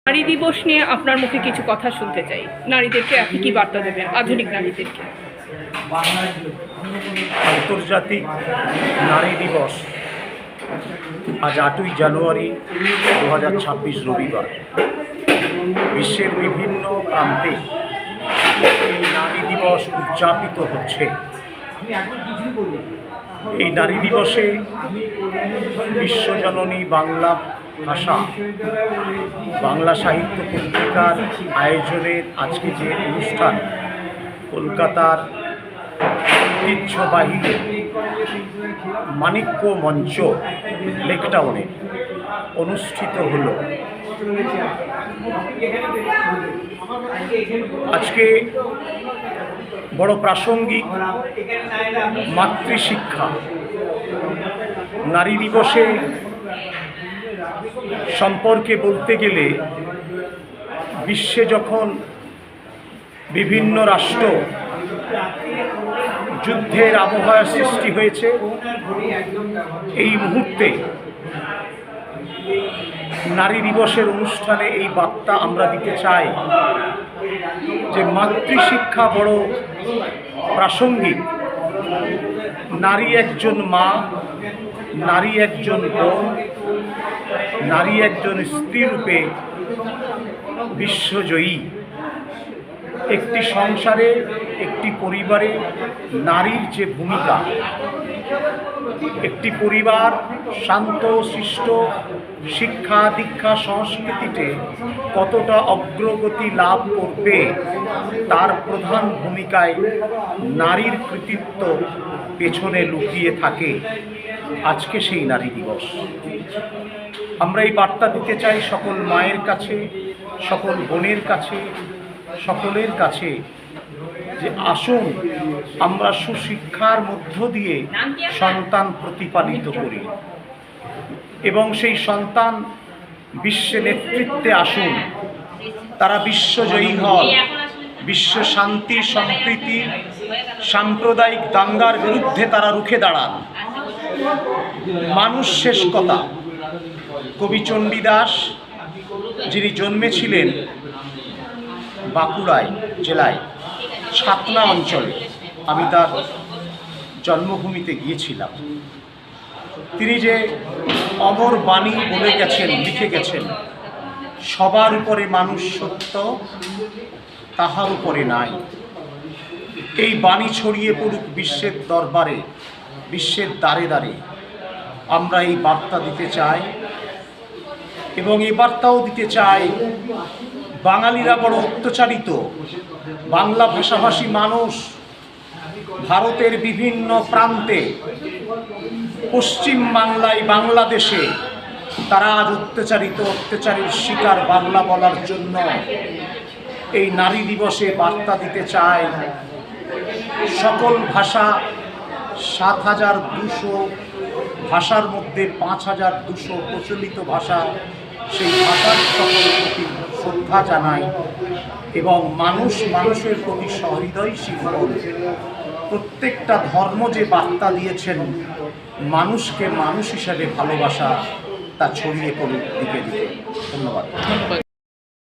নারী দিবস নিয়ে আপনার মুখে কিছু কথা শুনতে চাই। নারীদেরকে আপনি কি বার্তা দেবেন, আধুনিক নারীদেরকে? আন্তর্জাতিক নারী দিবস আজ 8ই জানুয়ারি 2026 রবিবার। বিশ্বের বিভিন্ন প্রান্তে এই নারী দিবস উদযাপিত হচ্ছে। এই নারী দিবসে বিশ্বজননী বাংলা ভাষা বাংলা সাহিত্য পত্রিকার আয়োজনের আজকে যে অনুষ্ঠান কলকাতার ঐতিহ্যবাহী মানিক্য মঞ্চ লেকটাউনে অনুষ্ঠিত হল। আজকে বড় প্রাসঙ্গিক মাতৃশিক্ষা। নারী দিবসে সম্পর্কে বলতে গেলে বিশ্বে যখন বিভিন্ন রাষ্ট্র যুদ্ধের আবহাওয়া সৃষ্টি হয়েছে, এই মুহূর্তে নারী দিবসের অনুষ্ঠানে এই বার্তা আমরা দিতে চাই যে মাতৃশিক্ষা বড় প্রাসঙ্গিক। নারী একজন মা, নারী একজন বোন, নারী একজন স্ত্রী রূপে বিশ্বজয়ী। একটি সংসারে, একটি পরিবারে নারীর যে ভূমিকা, একটি পরিবার শান্ত শিষ্ট শিক্ষা দীক্ষা সংস্কৃতিতে কতটা অগ্রগতি লাভ করবে, তার প্রধান ভূমিকায় নারীর কৃতিত্ব পেছনে লুকিয়ে থাকে। আজকে সেই নারী দিবস। আমরা এই বার্তা দিতে চাই সকল মায়ের কাছে, সকল বোনের কাছে, সকলের কাছে যে আসুন আমরা সুশিক্ষার মধ্য দিয়ে সন্তান প্রতিপালিত করি এবং সেই সন্তান বিশ্বে নেতৃত্বে আসুন। তারা বিশ্বজয়ী হন, বিশ্ব শান্তি সম্প্রীতি সাম্প্রদায়িক দাঙ্গার বিরুদ্ধে তারা রুখে দাঁড়ান। মানুষ শেষ কথা। কবি চণ্ডীদাস, যিনি জন্মেছিলেন বাঁকুড়ায় জেলায় ছাতনা অঞ্চলে, আমি তার জন্মভূমিতে গিয়েছিলাম। তিনি যে অমর বাণী বলে গেছেন, লিখে গেছেন, সবার উপরে মানুষ সত্য, তাহার উপরে নাই। এই বাণী ছড়িয়ে পড়ুক বিশ্বের দরবারে, বিশ্বের দ্বারে দ্বারে। আমরা এই বার্তা দিতে চাই এবং এই বার্তাও দিতে চাই বাঙালিরা বড় অত্যাচারিত। বাংলা ভাষাভাষী মানুষ ভারতের বিভিন্ন প্রান্তে, পশ্চিম বাংলায়, বাংলাদেশে তারা আজ অত্যাচারিত, অত্যাচারীর শিকার। বাংলা বলার জন্য এই নারী দিবসে বার্তা দিতে চাই সকল ভাষা ৭,২০০ ভাষার মধ্যে ৫,২০০ প্রচলিত ভাষা, সেই ভাষার সকলের প্রতি শ্রদ্ধা জানাই এবং মানুষের প্রতি সহৃদয় শিক্ষক। প্রত্যেকটা ধর্ম যে বার্তা দিয়েছেন মানুষকে মানুষ হিসাবে ভালোবাসা, তা ছড়িয়ে পড়ুক দিকে দিকে। ধন্যবাদ।